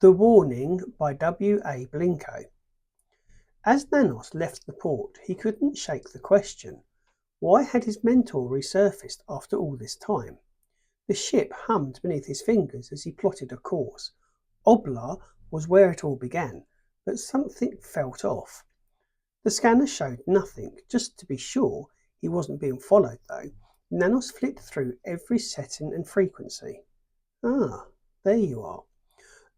The Warning by W.A. Blinko. As Nanos left the port, he couldn't shake the question. Why had his mentor resurfaced after all this time? The ship hummed beneath his fingers as he plotted a course. Oblar was where it all began, but something felt off. The scanner showed nothing. Just to be sure he wasn't being followed, though, Nanos flicked through every setting and frequency. Ah, there you are.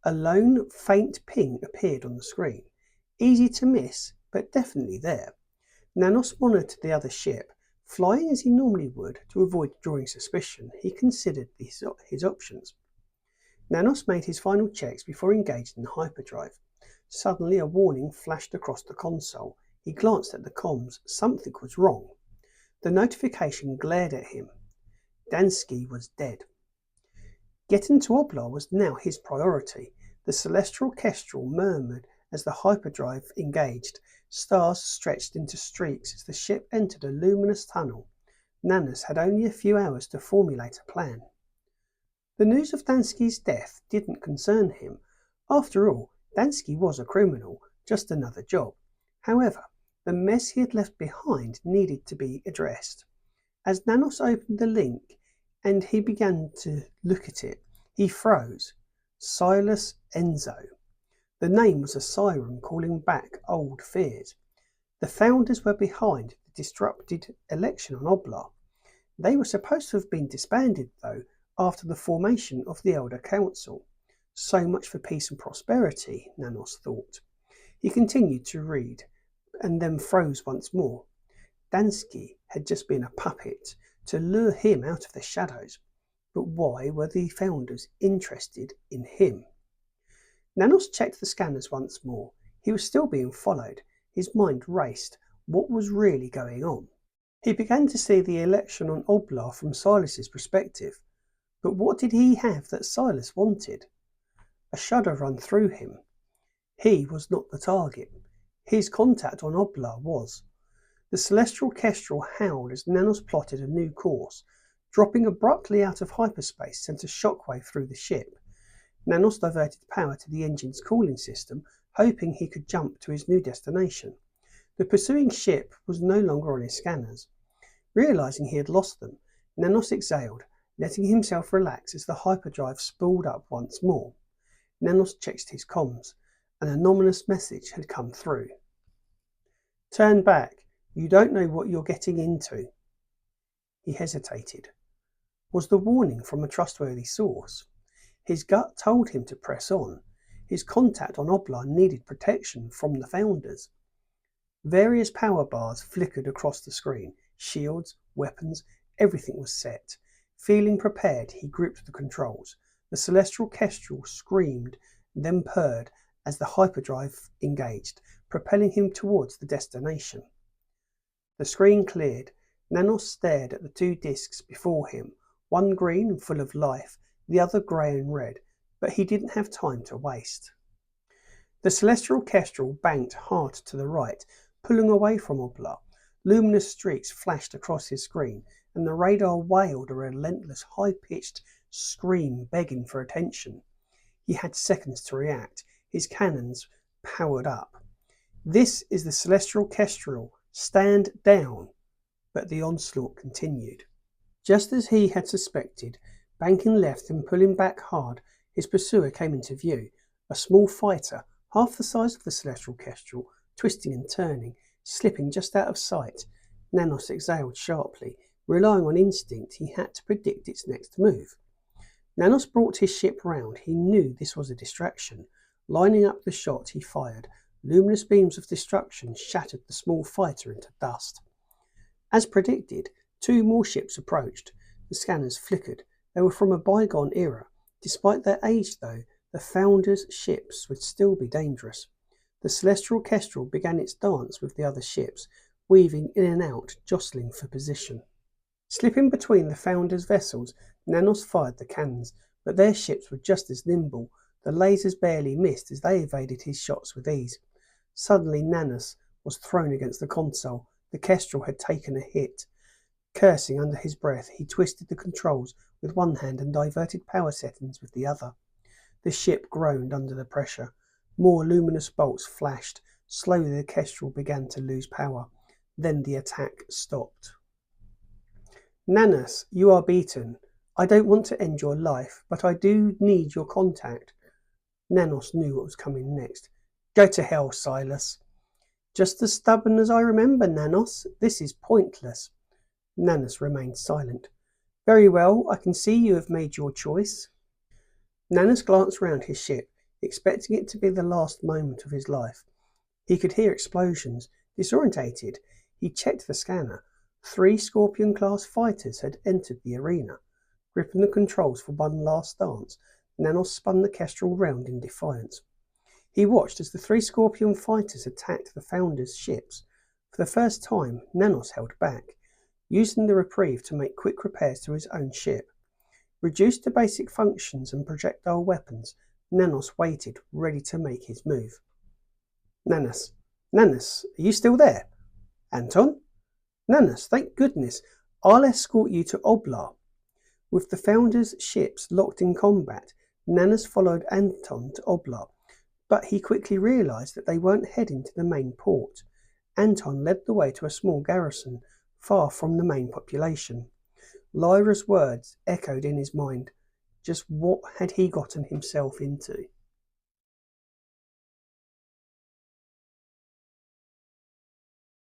A lone, faint ping appeared on the screen. Easy to miss, but definitely there. Nanos monitored the other ship. Flying as he normally would, to avoid drawing suspicion, he considered his options. Nanos made his final checks before engaging in hyperdrive. Suddenly a warning flashed across the console. He glanced at the comms. Something was wrong. The notification glared at him. Dansksi was dead. Getting to Oblar was now his priority. The celestial kestrel murmured as the hyperdrive engaged. Stars stretched into streaks as the ship entered a luminous tunnel. Nanos had only a few hours to formulate a plan. The news of Danski's death didn't concern him. After all, Dansksi was a criminal, just another job. However, the mess he had left behind needed to be addressed. As Nanos opened the link and he began to look at it, he froze. Silas Enzo. The name was a siren calling back old fears. The founders were behind the disrupted election on Oblar. They were supposed to have been disbanded, though, after the formation of the Elder Council. So much for peace and prosperity, Nanos thought. He continued to read, and then froze once more. Dansksi had just been a puppet to lure him out of the shadows. But why were the founders interested in him? Nanos checked the scanners once more. He was still being followed. His mind raced. What was really going on? He began to see the election on Oblar from Silas's perspective. But what did he have that Silas wanted? A shudder ran through him. He was not the target. His contact on Oblar was. The celestial kestrel howled as Nanos plotted a new course. Dropping abruptly out of hyperspace sent a shockwave through the ship. Nanos diverted power to the engine's cooling system, hoping he could jump to his new destination. The pursuing ship was no longer on his scanners. Realizing he had lost them, Nanos exhaled, letting himself relax as the hyperdrive spooled up once more. Nanos checked his comms. An anonymous message had come through. Turn back. You don't know what you're getting into. He hesitated. Was the warning from a trustworthy source? His gut told him to press on. His contact on Oblar needed protection from the founders. Various power bars flickered across the screen. Shields, weapons, everything was set. Feeling prepared, he gripped the controls. The celestial kestrel screamed, then purred as the hyperdrive engaged, propelling him towards the destination. The screen cleared. Nanos stared at the two discs before him, one green and full of life, the other grey and red, but he didn't have time to waste. The celestial kestrel banked hard to the right, pulling away from Oblar. Luminous streaks flashed across his screen, and the radar wailed a relentless, high-pitched scream begging for attention. He had seconds to react. His cannons powered up. This is the celestial kestrel. Stand down. But the onslaught continued. Just as he had suspected, banking left and pulling back hard, his pursuer came into view. A small fighter, half the size of the celestial kestrel, twisting and turning, slipping just out of sight. Nanos exhaled sharply. Relying on instinct, he had to predict its next move. Nanos brought his ship round. He knew this was a distraction. Lining up the shot, he fired. Luminous beams of destruction shattered the small fighter into dust. As predicted, two more ships approached. The scanners flickered. They were from a bygone era. Despite their age, though, the founders' ships would still be dangerous. The celestial kestrel began its dance with the other ships, weaving in and out, jostling for position. Slipping between the founders' vessels, Nanos fired the cannons, but their ships were just as nimble. The lasers barely missed as they evaded his shots with ease. Suddenly Nanos was thrown against the console. The kestrel had taken a hit. Cursing under his breath, he twisted the controls with one hand and diverted power settings with the other. The ship groaned under the pressure. More luminous bolts flashed. Slowly the Kestrel began to lose power. Then the attack stopped. Nanas, you are beaten. I don't want to end your life, but I do need your contact. Nanos knew what was coming next. Go to hell, Silas. Just as stubborn as I remember, Nanos. This is pointless. Nanos remained silent. Very well, I can see you have made your choice. Nanos glanced round his ship, expecting it to be the last moment of his life. He could hear explosions. Disorientated, he checked the scanner. 3 Scorpion-class fighters had entered the arena. Gripping the controls for one last dance, Nanos spun the Kestrel round in defiance. He watched as the 3 Scorpion fighters attacked the Founder's ships. For the first time, Nanos held back, using the reprieve to make quick repairs to his own ship. Reduced to basic functions and projectile weapons, Nanos waited, ready to make his move. Nanos, are you still there? Anton? Nanos, thank goodness. I'll escort you to Oblar. With the Founder's ships locked in combat, Nanos followed Anton to Oblar, but he quickly realized that they weren't heading to the main port. Anton led the way to a small garrison, far from the main population. Lyra's words echoed in his mind. Just what had he gotten himself into?